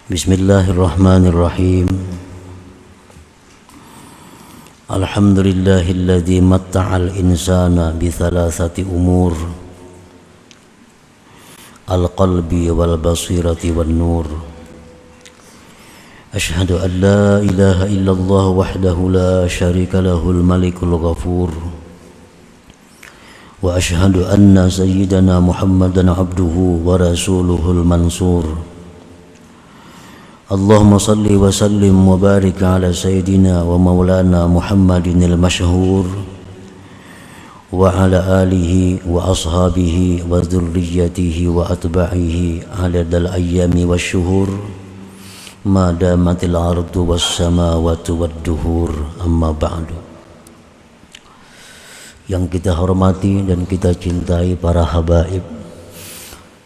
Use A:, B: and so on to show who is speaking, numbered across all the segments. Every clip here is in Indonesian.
A: Bismillahirrahmanirrahim. Alhamdulillahilladzi matta'al insana bi thalathati umur, al-qalbi wal basirati wan nur. Ashhadu an la ilaha illallah wahdahu la syarika lahul malikul ghafur. Wa ashhadu anna sayyidana Muhammadan abduhu wa rasuluhul mansur. Allahumma salli wa sallim wa barik ala sayyidina wa maulana Muhammadin al-mashhur wa ala alihi wa ashabihi wa dhurriyyatihi wa atba'ihi adadal ayyami wa syuhur ma damatil ardu was samawati wad duhur, amma ba'du. Yang kita hormati dan kita cintai para habaib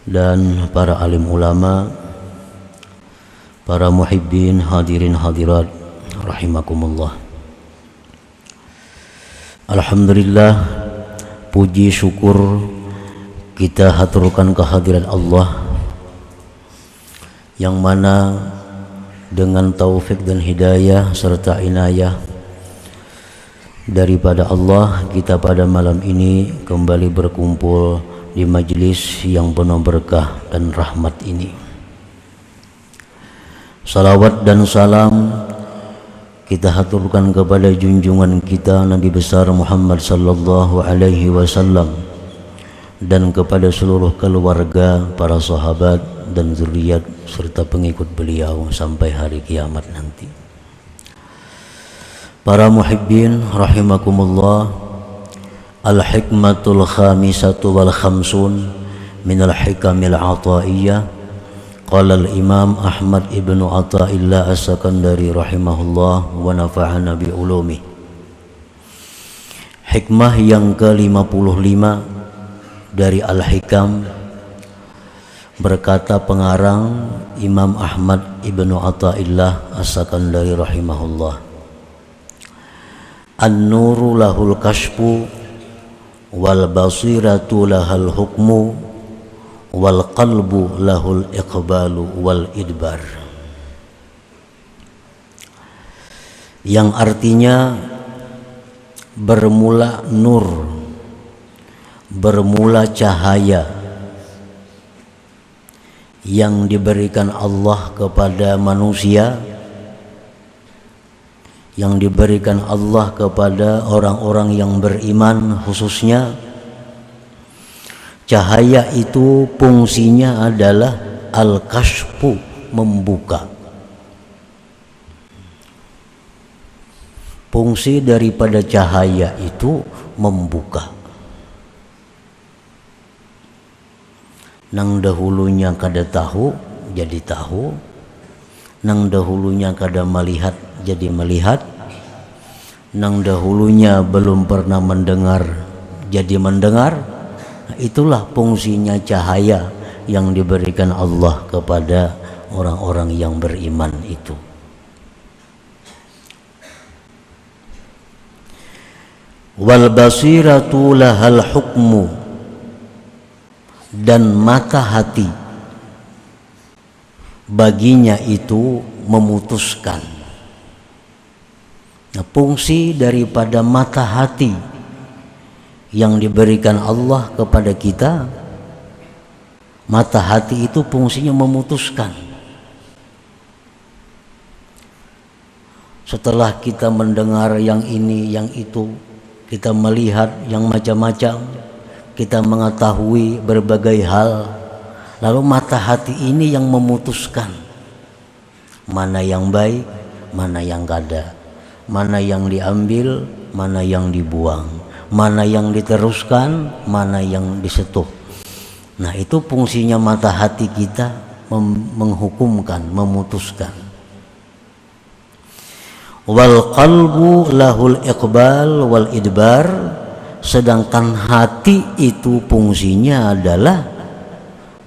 A: dan para alim ulama, para muhibbin, hadirin hadirat rahimakumullah. Alhamdulillah, puji syukur kita haturkan kehadiran Allah yang mana dengan taufik dan hidayah serta inayah daripada Allah, kita pada malam ini kembali berkumpul di majlis yang penuh berkah dan rahmat ini. Salawat dan salam kita haturkan kepada junjungan kita Nabi besar Muhammad sallallahu alaihi wasallam dan kepada seluruh keluarga, para sahabat dan zuriat serta pengikut beliau sampai hari kiamat nanti. Para muhibbin rahimakumullah, al-hikmatul khamisatu wal khamsun minal hikamil ataiyah. Qala al-Imam Ahmad ibnu Athaillah as-Sakandari rahimahullah wa nafa'ana bi ulumi. Hikmah yang ke-55 dari Al-Hikam, berkata pengarang Imam Ahmad ibnu Athaillah as-Sakandari rahimahullah, an-nuru lahul kashfu wal basiratu lahal hukmu wal qalbu lahul iqbalu wal idbar, yang artinya bermula nur, bermula cahaya yang diberikan Allah kepada manusia, yang diberikan Allah kepada orang-orang yang beriman khususnya. Cahaya itu fungsinya adalah al-kashfu, membuka. Fungsi daripada cahaya itu membuka. Nang dahulunya kada tahu jadi tahu, nang dahulunya kada melihat jadi melihat, nang dahulunya belum pernah mendengar jadi mendengar. Itulah fungsinya cahaya yang diberikan Allah kepada orang-orang yang beriman itu. Wal basiratu lahal hukmu, dan mata hati baginya itu memutuskan. Nah, fungsi daripada mata hati yang diberikan Allah kepada kita, mata hati itu fungsinya memutuskan. Setelah kita mendengar yang ini, yang itu, kita melihat yang macam-macam, kita mengetahui berbagai hal, lalu mata hati ini yang memutuskan mana yang baik, mana yang kada, mana yang diambil, mana yang dibuang, mana yang diteruskan, mana yang disetuh. Nah, itu fungsinya mata hati kita, menghukumkan, memutuskan. Wal qalbu lahul iqbal wal idbar, sedangkan hati itu fungsinya adalah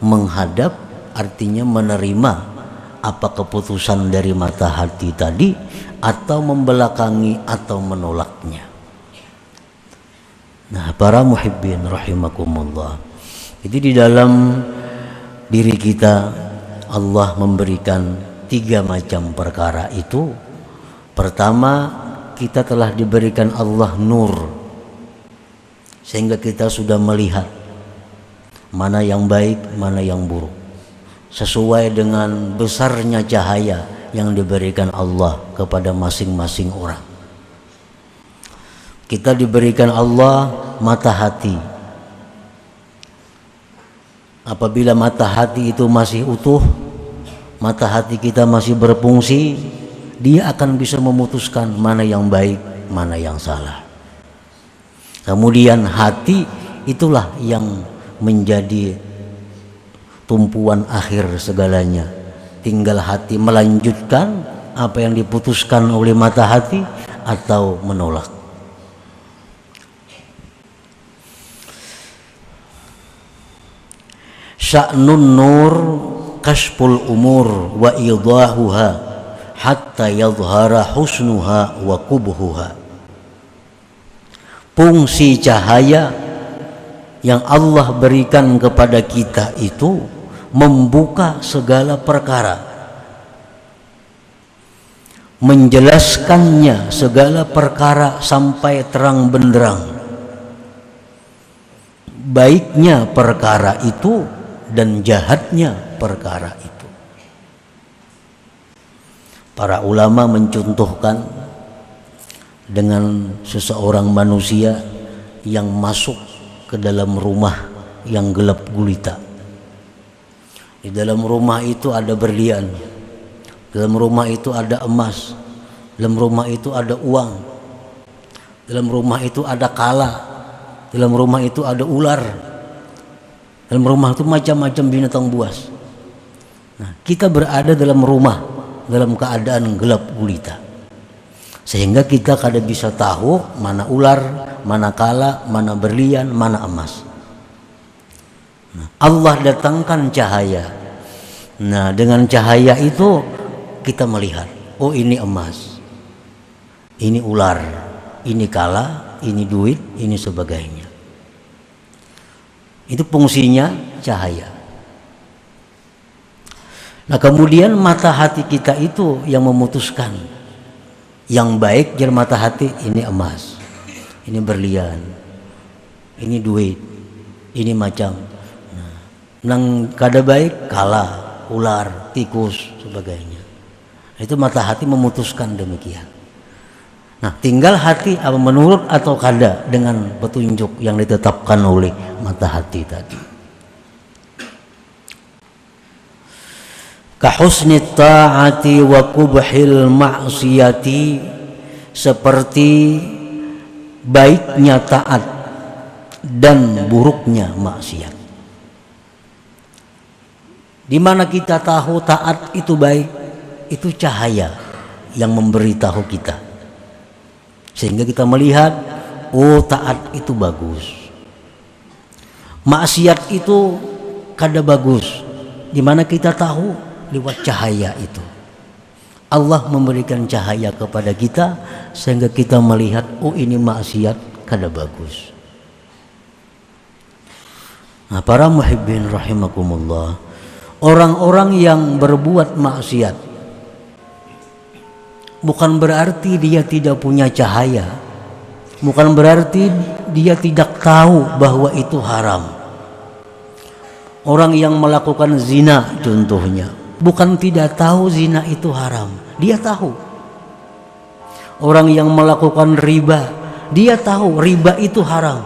A: menghadap, artinya menerima apa keputusan dari mata hati tadi, atau membelakangi atau menolaknya. Nah, para muhibbin rahimakumullah, jadi di dalam diri kita Allah memberikan tiga macam perkara itu. Pertama, kita telah diberikan Allah nur, sehingga kita sudah melihat mana yang baik, mana yang buruk, sesuai dengan besarnya cahaya yang diberikan Allah kepada masing-masing orang. Kita diberikan Allah mata hati. Apabila mata hati itu masih utuh, mata hati kita masih berfungsi, dia akan bisa memutuskan mana yang baik, mana yang salah. Kemudian hati itulah yang menjadi tumpuan akhir segalanya. Tinggal hati melanjutkan apa yang diputuskan oleh mata hati atau menolak. Sya'nun nur kashful umur wa idahuha hatta yadhhara husnuha wa qubhuha. Fungsi cahaya yang Allah berikan kepada kita itu membuka segala perkara, menjelaskannya segala perkara sampai terang benderang, baiknya perkara itu dan jahatnya perkara itu. Para ulama mencontohkan dengan seseorang manusia yang masuk ke dalam rumah yang gelap gulita. Di dalam rumah itu ada berlian, dalam rumah itu ada emas, dalam rumah itu ada uang, dalam rumah itu ada kala, dalam rumah itu ada ular, dalam rumah itu macam-macam binatang buas. Nah, kita berada dalam rumah dalam keadaan gelap gulita, sehingga kita kada bisa tahu mana ular, mana kala, mana berlian, mana emas. Nah, Allah datangkan cahaya. Nah, dengan cahaya itu kita melihat, oh ini emas, ini ular, ini kala, ini duit, ini sebagainya. Itu fungsinya cahaya. Nah, kemudian mata hati kita itu yang memutuskan. Yang baik jar mata hati, ini emas, ini berlian, ini duit, ini macam. Nah, nang kada baik kala, ular, tikus, sebagainya. Itu mata hati memutuskan demikian. Nah, tinggal hati apa menurut atau kada dengan petunjuk yang ditetapkan oleh mata hati tadi. Kahusni ta'ati wa qubhil ma'siyati, seperti baiknya taat dan buruknya maksiat. Di mana kita tahu taat itu baik, itu cahaya yang memberitahu kita, sehingga kita melihat, oh taat itu bagus, maksiat itu kada bagus. Di mana kita tahu lewat cahaya itu. Allah memberikan cahaya kepada kita sehingga kita melihat, oh ini maksiat kada bagus. Nah, para muhibbin rahimakumullah, orang-orang yang berbuat maksiat bukan berarti dia tidak punya cahaya, bukan berarti dia tidak tahu bahwa itu haram. Orang yang melakukan zina contohnya, bukan tidak tahu zina itu haram, dia tahu. Orang yang melakukan riba, dia tahu riba itu haram.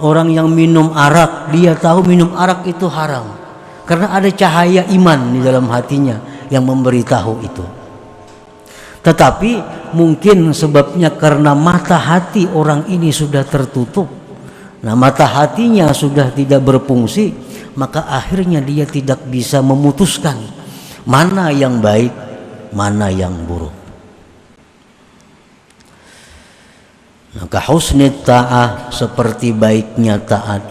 A: Orang yang minum arak, dia tahu minum arak itu haram, karena ada cahaya iman di dalam hatinya yang memberitahu itu. Tetapi mungkin sebabnya karena mata hati orang ini sudah tertutup. Nah, mata hatinya sudah tidak berfungsi, maka akhirnya dia tidak bisa memutuskan mana yang baik, mana yang buruk. Nah, kahusni ta'ah, seperti baiknya taat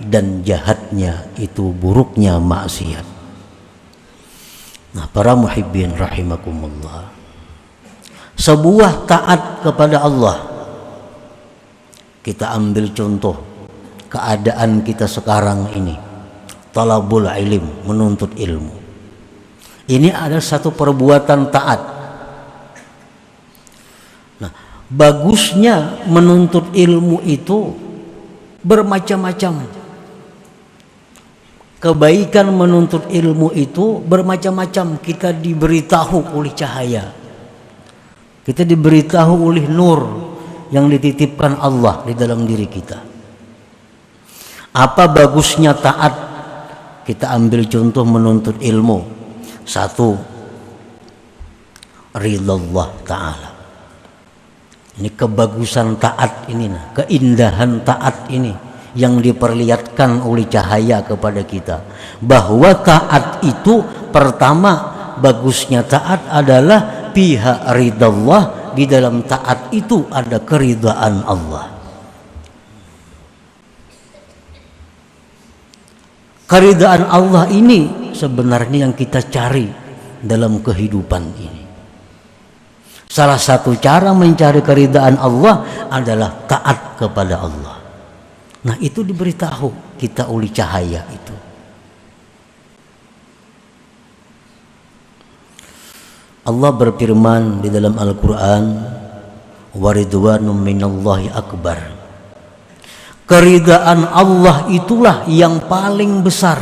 A: dan jahatnya itu buruknya maksiat. Nah, para muhibbin rahimakumullah, sebuah taat kepada Allah, kita ambil contoh keadaan kita sekarang ini, talabul ilm, menuntut ilmu. Ini adalah satu perbuatan taat. Nah, bagusnya menuntut ilmu itu bermacam-macam. Kebaikan menuntut ilmu itu bermacam-macam. Kita diberitahu oleh cahaya, kita diberitahu oleh nur yang dititipkan Allah di dalam diri kita. Apa bagusnya taat? Kita ambil contoh menuntut ilmu. Satu, ridha Allah Ta'ala. Ini kebagusan taat ini, keindahan taat ini yang diperlihatkan oleh cahaya kepada kita, bahwa taat itu pertama, bagusnya taat adalah pihak ridha Allah. Di dalam taat itu ada keridhaan Allah. Keridhaan Allah ini sebenarnya yang kita cari dalam kehidupan ini. Salah satu cara mencari keridhaan Allah adalah taat kepada Allah. Nah, itu diberitahu kita oleh cahaya itu. Allah berfirman di dalam Al-Quran, wa ridwanum minallahi akbar. Keridhaan Allah itulah yang paling besar.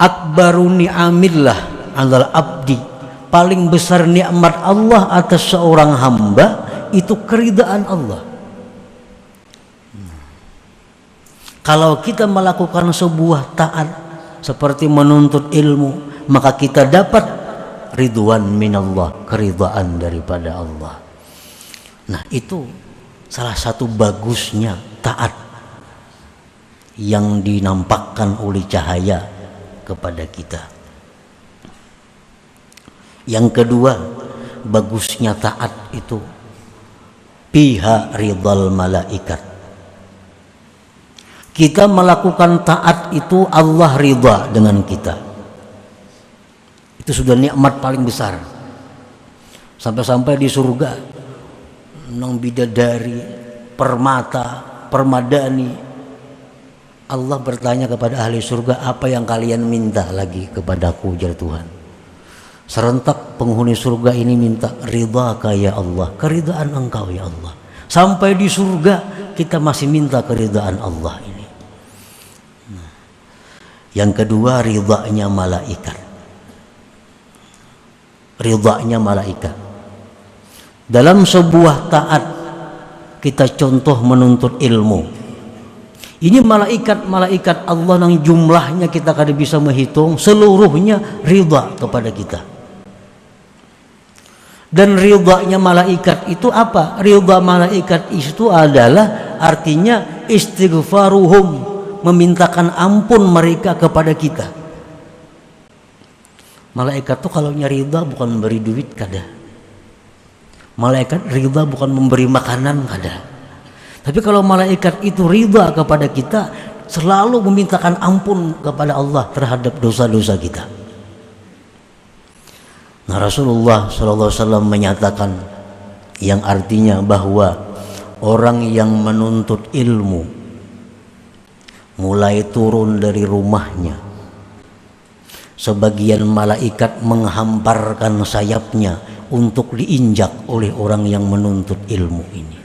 A: Akbaru ni'amillah 'alal abdi. Paling besar nikmat Allah atas seorang hamba itu keridhaan Allah. Kalau kita melakukan sebuah taat seperti menuntut ilmu, maka kita dapat ridwan minallah, keridhaan daripada Allah. Nah, itu salah satu bagusnya taat yang dinampakkan oleh cahaya kepada kita. Yang kedua, bagusnya taat itu pihak ridhal malaikat. Kita melakukan taat itu Allah ridha dengan kita. Itu sudah nikmat paling besar. Sampai-sampai di surga, nang bidadari, permata, permadani, Allah bertanya kepada ahli surga, apa yang kalian minta lagi kepadaku, ujar Tuhan. Serentak penghuni surga ini minta ridhaka ya Allah, keridhaan engkau ya Allah. Sampai di surga kita masih minta keridhaan Allah ini. Yang kedua, ridhanya malaikat. Ridhanya malaikat. Dalam sebuah taat kita contoh menuntut ilmu. Ini malaikat Allah yang jumlahnya kita kada bisa menghitung, seluruhnya ridha kepada kita. Dan ridhanya malaikat itu apa? Ridha malaikat itu adalah artinya istighfaruhum, memintakan ampun mereka kepada kita. Malaikat tuh kalau ridha bukan memberi duit kada. Malaikat ridha bukan memberi makanan kada. Tapi kalau malaikat itu ridha kepada kita, selalu memintakan ampun kepada Allah terhadap dosa-dosa kita. Nah, Rasulullah SAW menyatakan yang artinya bahwa orang yang menuntut ilmu mulai turun dari rumahnya, sebagian malaikat menghamparkan sayapnya untuk diinjak oleh orang yang menuntut ilmu ini.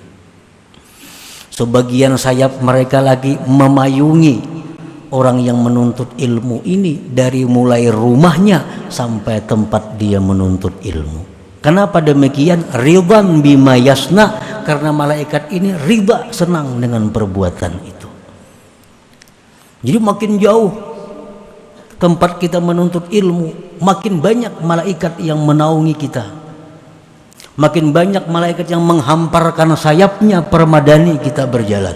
A: Sebagian sayap mereka lagi memayungi orang yang menuntut ilmu ini dari mulai rumahnya sampai tempat dia menuntut ilmu. Kenapa demikian? Ridwan bima yasna, karena malaikat ini ridha, senang dengan perbuatan itu. Jadi makin jauh tempat kita menuntut ilmu, makin banyak malaikat yang menaungi kita. Makin banyak malaikat yang menghamparkan sayapnya permadani kita berjalan.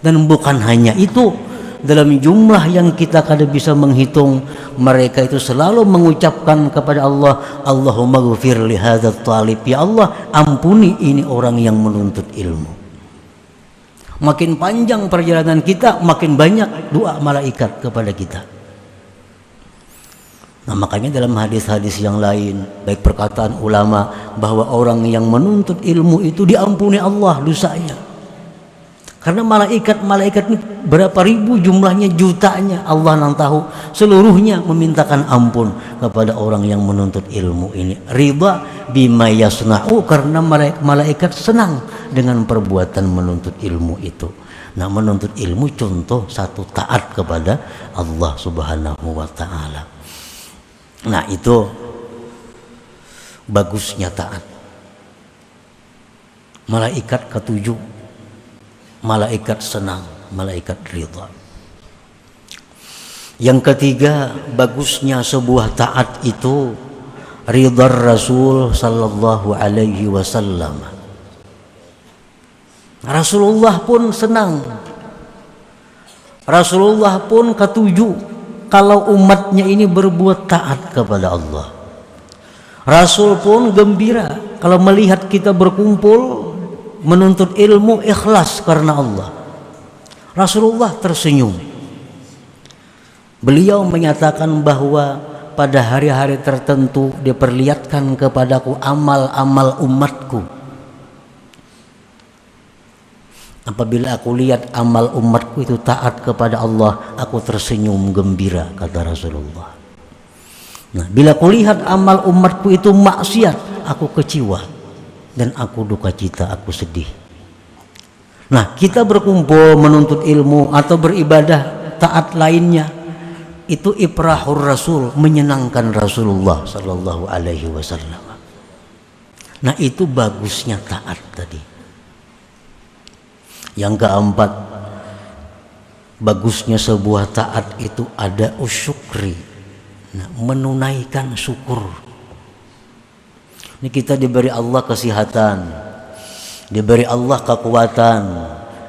A: Dan bukan hanya itu, dalam jumlah yang kita kada bisa menghitung, mereka itu selalu mengucapkan kepada Allah, Allahumma ghfir li hadzal talib, ya Allah ampuni ini orang yang menuntut ilmu. Makin panjang perjalanan kita, makin banyak doa malaikat kepada kita. Nah, makanya dalam hadis-hadis yang lain, baik perkataan ulama bahwa orang yang menuntut ilmu itu diampuni Allah dosanya. Karena malaikat ini berapa ribu jumlahnya, jutanya, Allah yang tahu. Seluruhnya memintakan ampun kepada orang yang menuntut ilmu ini. Ridha bima yasna'u, karena malaikat senang dengan perbuatan menuntut ilmu itu. Nah, menuntut ilmu contoh satu taat kepada Allah Subhanahu wa ta'ala. Nah, itu bagusnya taat. Malaikat ketujuh, malaikat senang, malaikat ridha. Yang ketiga, bagusnya sebuah taat itu ridha Rasul sallallahu alaihi wasallam. Rasulullah pun senang, Rasulullah pun ketujuh kalau umatnya ini berbuat taat kepada Allah. Rasul pun gembira kalau melihat kita berkumpul menuntut ilmu ikhlas karena Allah. Rasulullah tersenyum. Beliau menyatakan bahwa pada hari-hari tertentu diperlihatkan kepadaku amal-amal umatku. Apabila aku lihat amal umatku itu taat kepada Allah, aku tersenyum gembira, kata Rasulullah. Nah, bila aku lihat amal umatku itu maksiat, aku kecewa dan aku duka cita, aku sedih. Nah, kita berkumpul menuntut ilmu atau beribadah taat lainnya, itu iprahur Rasul, menyenangkan Rasulullah sallallahu alaihi wasallam. Nah, itu bagusnya taat tadi. Yang keempat, bagusnya sebuah taat itu ada usyukri. Nah, menunaikan syukur. Ini kita diberi Allah kesehatan, diberi Allah kekuatan,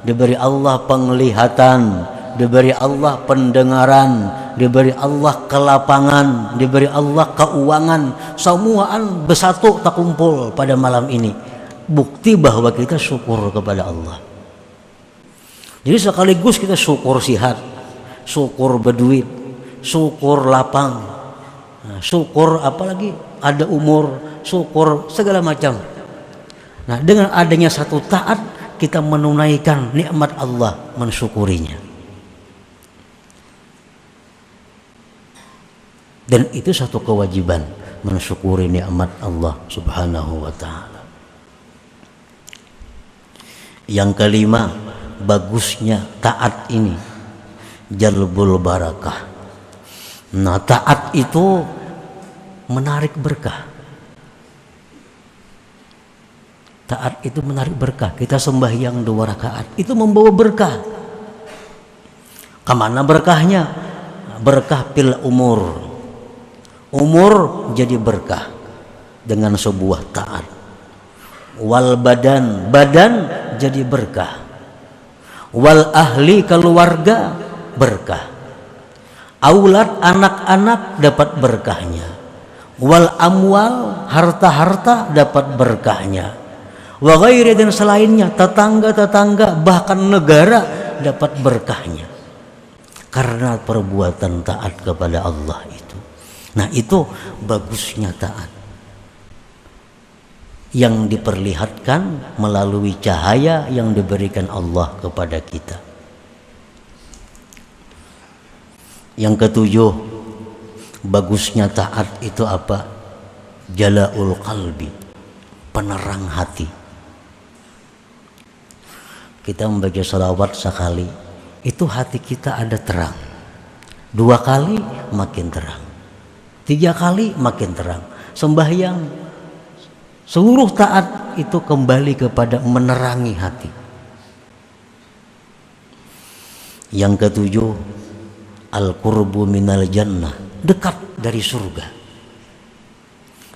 A: diberi Allah penglihatan, diberi Allah pendengaran, diberi Allah kelapangan, diberi Allah keuangan. Semuaan bersatu tak kumpul pada malam ini. Bukti bahwa kita syukur kepada Allah. Jadi sekaligus kita syukur sihat, syukur berduit, syukur lapang, syukur apalagi ada umur, syukur segala macam. Nah, dengan adanya satu taat, kita menunaikan nikmat Allah, mensyukurinya. Dan itu satu kewajiban, mensyukuri nikmat Allah Subhanahu wa ta'ala. Yang kelima, bagusnya taat ini jalbul barakah. Nah, taat itu menarik berkah. Taat itu menarik berkah. Kita sembahyang 2 rakaat itu membawa berkah. Kemana berkahnya? Berkah pil umur. Umur jadi berkah dengan sebuah taat. Wal badan, badan jadi berkah. Wal ahli, keluarga berkah. Aulad, anak-anak dapat berkahnya. Wal amwal, harta-harta dapat berkahnya. Wa ghairi, dan selainnya, tetangga-tetangga bahkan negara dapat berkahnya karena perbuatan taat kepada Allah itu. Nah, itu bagusnya taat yang diperlihatkan melalui cahaya yang diberikan Allah kepada kita. Yang ketujuh, bagusnya taat itu apa? Jalaul qalbi, penerang hati. Kita membaca salawat sekali, itu hati kita ada terang. 2 kali makin terang, 3 kali makin terang. Sembahyang, seluruh taat itu kembali kepada menerangi hati. Yang ketujuh, al-qurbu minal jannah, dekat dari surga.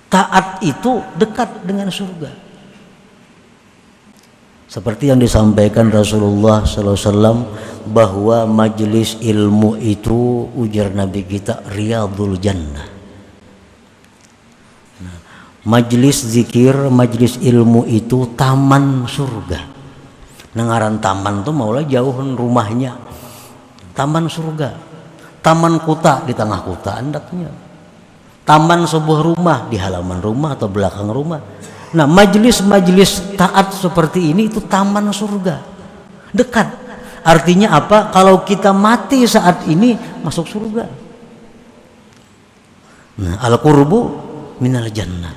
A: Taat itu dekat dengan surga. Seperti yang disampaikan Rasulullah SAW, bahwa majelis ilmu itu, ujar Nabi kita, riyadul jannah. Majelis zikir, majelis ilmu itu taman surga. Nengaran taman tuh maulah jauhan rumahnya. Taman surga. Taman kota di tengah kota andaknya. Taman sebuah rumah di halaman rumah atau belakang rumah. Nah, majelis-majelis taat seperti ini itu taman surga. dekat. Artinya apa? Kalau kita mati saat ini masuk surga. Nah, al-qurbu minal jannah.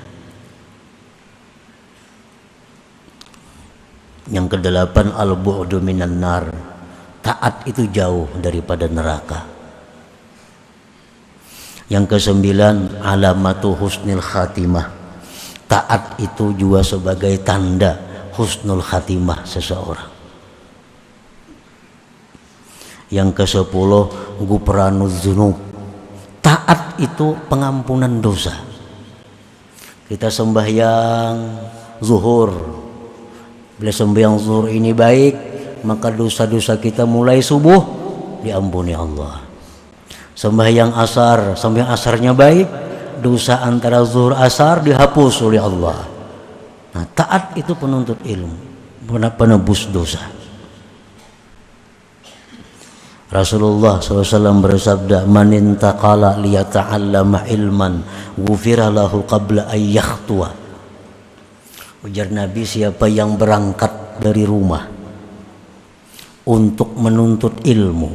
A: Yang kedelapan, al-bu'du minan nar. Taat itu jauh daripada neraka. Yang kesembilan, alamatu husnil khatimah. Taat itu juga sebagai tanda husnul khatimah seseorang. Yang kesepuluh, gufranuz dzunub. Taat itu pengampunan dosa. Kita sembahyang zuhur, bila sembahyang zuhur ini baik, maka dosa-dosa kita mulai subuh diampuni Allah. Sembahyang asar, sembahyang asarnya baik, dosa antara zuhur asar dihapus oleh Allah. Nah, taat itu penuntut ilmu, penebus dosa. Rasulullah SAW bersabda, man intaqala liyata'allama ilman ghufira lahu qabla an yakhtuwa. Ujar Nabi, siapa yang berangkat dari rumah untuk menuntut ilmu,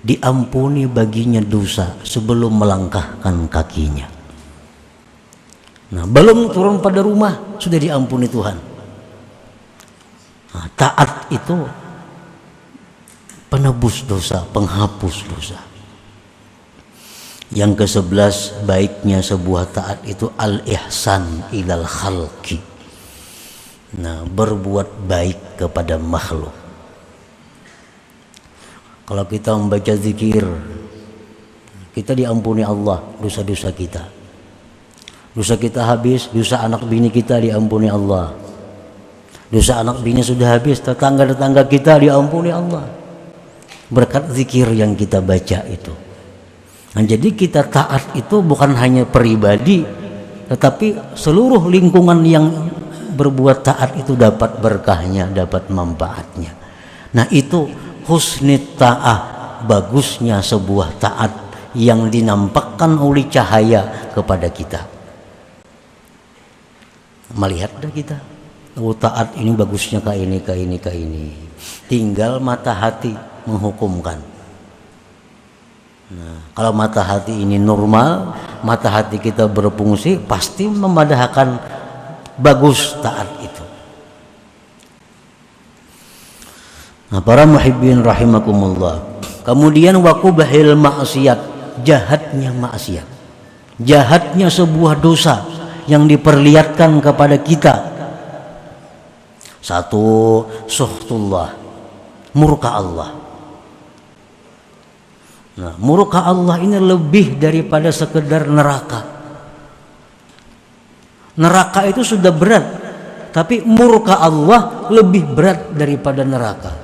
A: diampuni baginya dosa sebelum melangkahkan kakinya. Nah, belum turun pada rumah sudah diampuni Tuhan. Nah, taat itu penebus dosa, penghapus dosa. Yang ke-11, baiknya sebuah taat itu al-ihsan ilal khalqi. Nah, berbuat baik kepada makhluk. Kalau kita membaca zikir, kita diampuni Allah dosa-dosa kita. Dosa kita habis, dosa anak bini kita diampuni Allah. Dosa anak bini sudah habis, tetangga-tetangga kita diampuni Allah. Berkat zikir yang kita baca itu. Nah, jadi kita taat itu bukan hanya pribadi, tetapi seluruh lingkungan yang berbuat taat itu dapat berkahnya, dapat manfaatnya. Nah, itu husnit ta'ah, bagusnya sebuah taat yang dinampakkan oleh cahaya kepada kita. Melihat dah kita, oh taat ini bagusnya ke ini, ke ini, ke ini. Tinggal mata hati menghukumkan. Nah, kalau mata hati ini normal, mata hati kita berfungsi, pasti memadahkan bagus taat itu. Nah, para muhibbin rahimakumullah. Kemudian waqubahil maksiat, jahatnya maksiat. Jahatnya sebuah dosa yang diperlihatkan kepada kita. Satu, suhtullah, murka Allah. Nah, murka Allah ini lebih daripada sekedar neraka. Neraka itu sudah berat, tapi murka Allah lebih berat daripada neraka.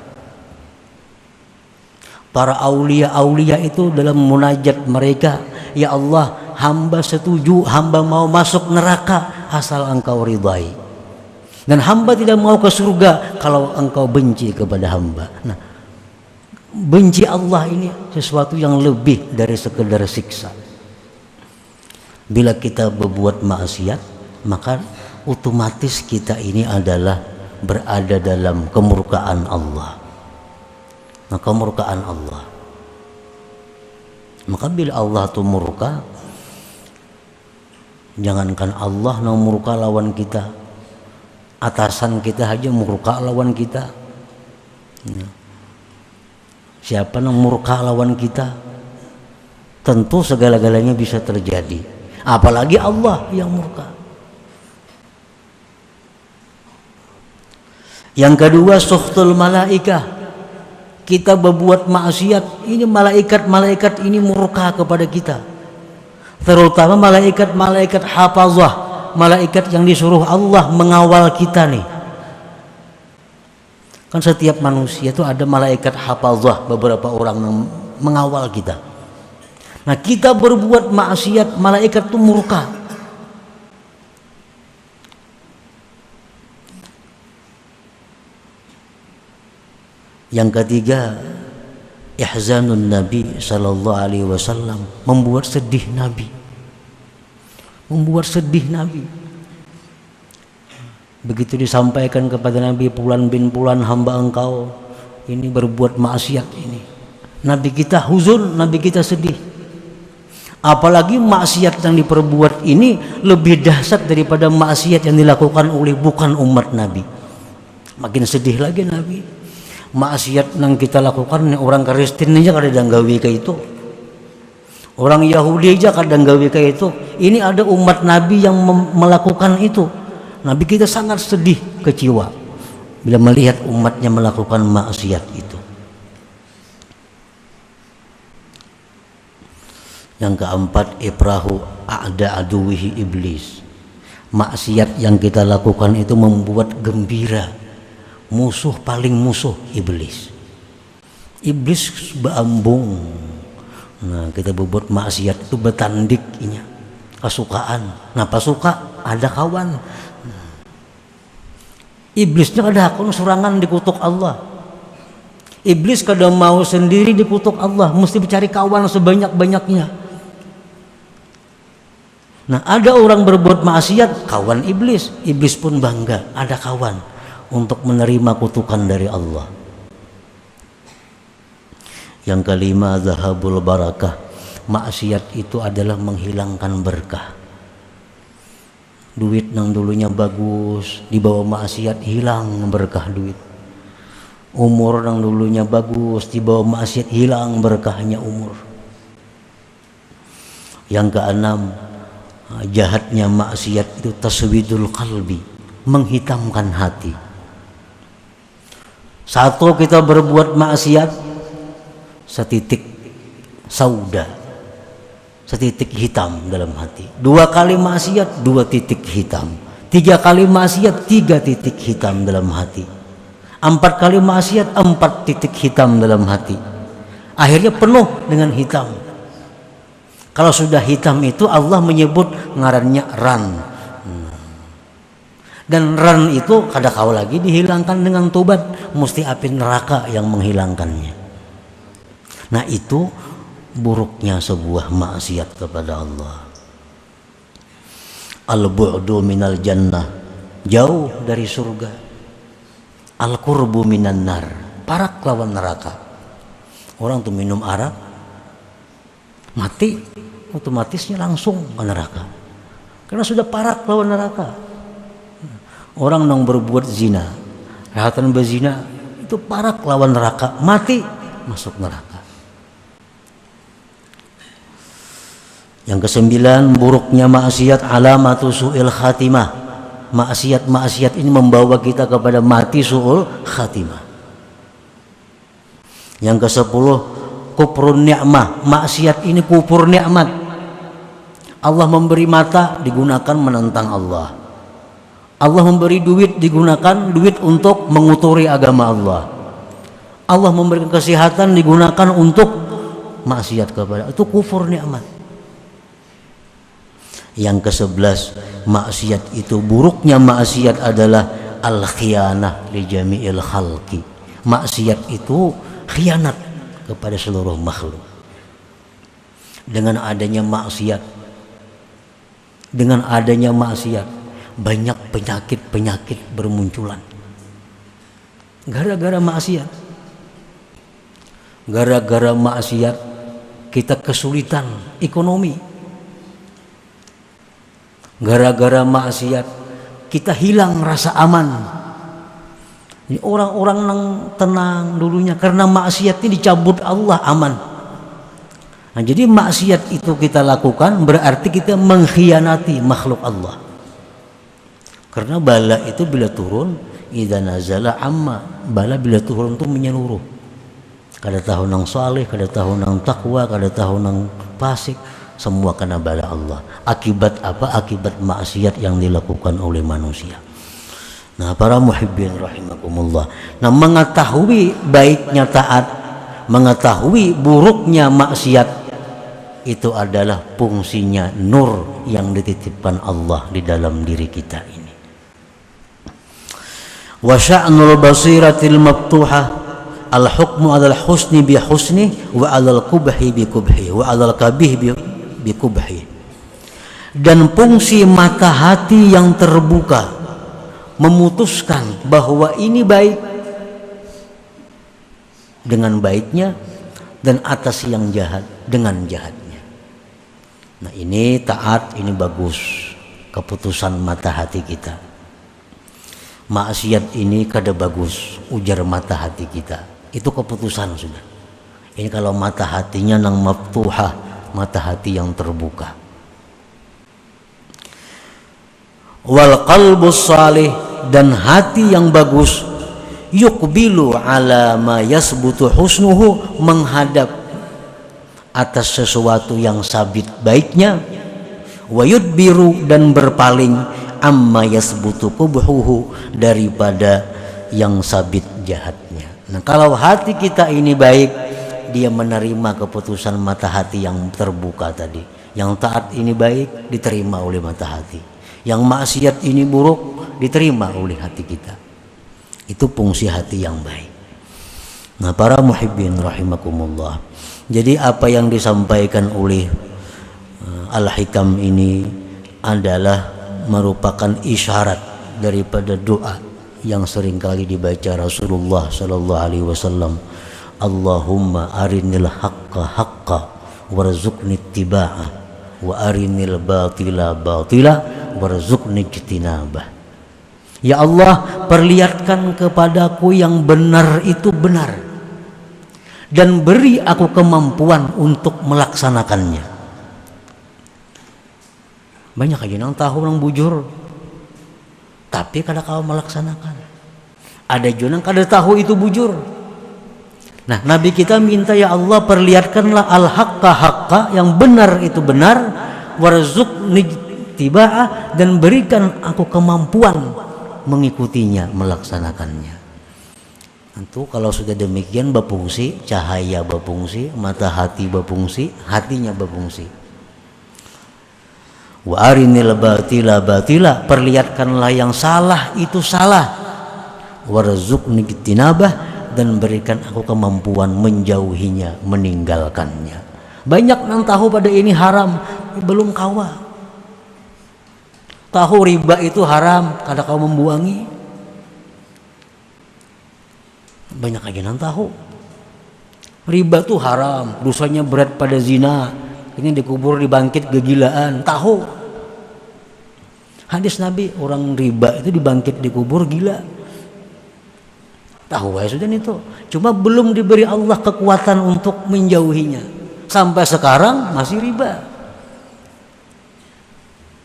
A: Para aulia-aulia itu dalam munajat mereka, ya Allah, hamba setuju, hamba mau masuk neraka asal engkau ridai. Dan hamba tidak mau ke surga kalau engkau benci kepada hamba. Nah, benci Allah ini sesuatu yang lebih dari sekedar siksa. Bila kita berbuat maksiat, maka otomatis kita ini adalah berada dalam kemurkaan Allah. Nah, kemurkaan Allah. Maka bila Allah itu murka, jangankan Allah yang murka lawan kita, atasan kita aja murka lawan kita. Siapa yang murka lawan kita, tentu segala-galanya bisa terjadi. Apalagi Allah yang murka. Yang kedua, suhtul malaikah. Kita berbuat maksiat, ini malaikat-malaikat ini murka kepada kita. Terutama malaikat-malaikat hafazah, malaikat yang disuruh Allah mengawal kita nih. Kan setiap manusia itu ada malaikat hafazah, beberapa orang yang mengawal kita. Nah, kita berbuat maksiat, malaikat itu murka. Yang ketiga, ihzanun Nabi sallallahu alaihi wasallam, membuat sedih Nabi. Membuat sedih Nabi. Begitu disampaikan kepada Nabi, fulan bin fulan hamba engkau ini berbuat maksiat ini. Nabi kita huzun, Nabi kita sedih. Apalagi maksiat yang diperbuat ini lebih dahsyat daripada maksiat yang dilakukan oleh bukan umat Nabi. Makin sedih lagi Nabi. Maksiat yang kita lakukan orang Kristen aja kadang gawe kayak itu. Orang Yahudi aja kadang gawe kayak itu. Ini ada umat Nabi yang melakukan itu. Nabi kita sangat sedih, kecewa bila melihat umatnya melakukan maksiat itu. Yang keempat, ibrahu a'da aduwihi iblis. Maksiat yang kita lakukan itu membuat gembira musuh paling musuh iblis. Iblis beambung. Nah, kita berbuat maksiat itu betandiknya kesukaan. Nah, pas suka ada kawan. Iblisnya ada akun serangan dikutuk Allah. Iblis kadang mau sendiri dikutuk Allah, mesti mencari kawan sebanyak-banyaknya. Nah, ada orang berbuat maksiat, kawan iblis. Iblis pun bangga, ada kawan untuk menerima kutukan dari Allah. Yang kelima, zahabul barakah. Maksiat itu adalah menghilangkan berkah. Duit yang dulunya bagus, dibawa maksiat hilang berkah duit. Umur yang dulunya bagus, dibawa maksiat hilang berkahnya umur. Yang keenam, jahatnya maksiat itu taswidul qalbi, menghitamkan hati. Satu, kita berbuat maksiat setitik sauda, setitik hitam dalam hati. 2 kali maksiat, 2 titik hitam. 3 kali maksiat, 3 titik hitam dalam hati. 4 kali maksiat, 4 titik hitam dalam hati. Akhirnya penuh dengan hitam. Kalau sudah hitam itu Allah menyebut ngarannya ran. Dan ran itu kada kau lagi dihilangkan dengan tobat, mesti api neraka yang menghilangkannya. Nah, itu buruknya sebuah maksiat kepada Allah. Al-bu'du minal jannah, jauh dari surga. Al-qurbu minan nar, parak lawan neraka. Orang tuh minum arak mati, otomatisnya langsung ke neraka karena sudah parak lawan neraka. Orang yang berbuat zina, kejahatan berzina itu parak lawan neraka, mati masuk neraka. Yang kesembilan, buruknya maksiat alamatu su'il khatimah. Maksiat ini membawa kita kepada mati su'ul khatimah. Yang ke-10, kufrun ni'mah. Maksiat ini kufur nikmat. Allah memberi mata, digunakan menentang Allah. Allah memberi duit, digunakan duit untuk menguturi agama Allah. Allah memberikan kesehatan, digunakan untuk maksiat kepada, itu kufur nikmat. Yang ke-11, maksiat itu, buruknya maksiat adalah al-khiyanah li jami'il khalqi. Maksiat itu khianat kepada seluruh makhluk. Dengan adanya maksiat, banyak penyakit bermunculan. Gara-gara maksiat kita kesulitan ekonomi. Gara-gara maksiat kita hilang rasa aman. Ini orang-orang yang tenang dulunya karena maksiat ini dicabut Allah aman. Nah, jadi maksiat itu kita lakukan berarti kita mengkhianati makhluk Allah. Karena bala itu bila turun, idza nazala amma, bala bila turun itu menyeluruh. Kada tahu nang saleh, kada tahu nang takwa, kada tahu nang fasik, semua kena bala Allah. Akibat apa? Akibat maksiat yang dilakukan oleh manusia. Nah, para muhibbin rahimakumullah. Nah, mengetahui baiknya taat, mengetahui buruknya maksiat, itu adalah fungsinya nur yang dititipkan Allah di dalam diri kita ini. Wa sya'nul basiratil maftuhah, al hukmu 'alal husni bi husni wa 'alal qubhi bi qubhi wa 'alal qabih bi qubhi. Dan fungsi mata hati yang terbuka memutuskan bahwa ini baik, dengan baiknya, dan atas yang jahat dengan jahatnya. Nah ini taat, ini bagus, keputusan mata hati kita. Maksiat ini kada bagus, ujar mata hati kita. Itu keputusan sudah. Ini kalau mata hatinya nang maftuhah, mata hati yang terbuka. Wal qalbus salih, dan hati yang bagus, yuqbilu ala ma yasbutu husnuhu, menghadap atas sesuatu yang sabit baiknya, wa yudbiru, dan berpaling amma yasbutu qubhuhu, daripada yang sabit jahatnya. Nah kalau hati kita ini baik, dia menerima keputusan mata hati yang terbuka tadi. Yang taat ini baik, diterima oleh mata hati. Yang maksiat ini buruk, diterima oleh hati kita. Itu fungsi hati yang baik. Nah para muhibbin rahimakumullah, jadi apa yang disampaikan oleh Al-Hikam ini adalah merupakan isyarat daripada doa yang seringkali dibaca Rasulullah sallallahu alaihi wasallam. Allahumma arinil haqqa haqqa warzuqni ittiba'ah wa arinil batila batila warzuqni ijtinabah. Ya Allah, perlihatkan kepadaku yang benar itu benar, dan beri aku kemampuan untuk melaksanakannya. Banyak aja nang tahu nang bujur, tapi kada kau melaksanakan. Ada juga nang kada tahu itu bujur. Nah Nabi kita minta, ya Allah perlihatkanlah al-haqqa haqqa, yang benar itu benar, warzuqni ittiba'ah, dan berikan aku kemampuan mengikutinya, melaksanakannya. Tentu kalau sudah demikian berfungsi, cahaya berfungsi, mata hati berfungsi, hatinya berfungsi. Wa arinil batila batila, perlihatkanlah yang salah itu salah, warzuqni ijtinabah, dan berikan aku kemampuan menjauhinya, meninggalkannya. Banyak yang tahu pada ini haram, belum kawa. Tahu riba itu haram, kada kau membuangi. Banyak aja yang tahu riba itu haram, dosanya berat pada zina, ini dikubur dibangkit kegilaan. Tahu hadis Nabi, orang riba itu dibangkit dikubur gila. Tahu ya sudah itu, cuma belum diberi Allah kekuatan untuk menjauhinya. Sampai sekarang masih riba.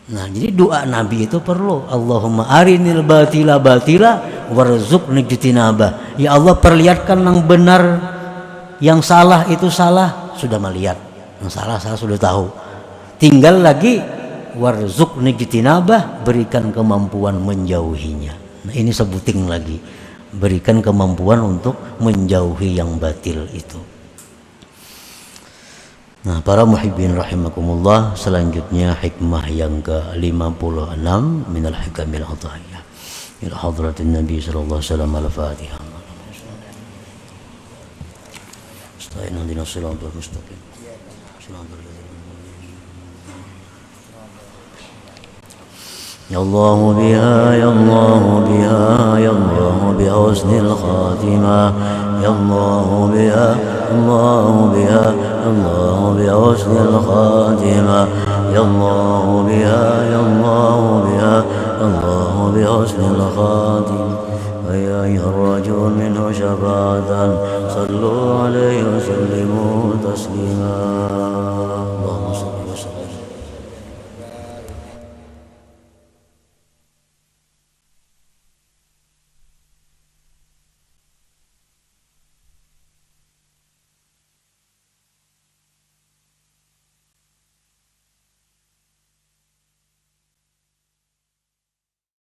A: Nah jadi doa Nabi itu perlu, Allahumma arinil batila batila warzuqni ijtinabah. Ya Allah perlihatkan yang benar, yang salah itu salah, sudah melihat. Yang salah sudah tahu. Tinggal lagi warzuqni ijtinabah, berikan kemampuan menjauhinya. Nah ini sebuting lagi, berikan kemampuan untuk menjauhi yang batil itu. Nah para muhibbin rahimakumullah, selanjutnya hikmah yang ke-56 minal hikamil adhiyah ila hadratin Nabi sallallahu alaihi wasallam. Al-Fatihah. Astagfirullah dinas siratal mustaqim. Ya Allah biha, ya Allah biha, ya Allah bi husnil khatimah. Ya Allah biha, Allah biha, Allah bi husnil khatimah. Ya Allah biha, ya Allah biha, Allah bi husnil khatimah. Ya ayyuhar-rajul minhu syafa'atan, sallu alaihi wa sallimu taslima.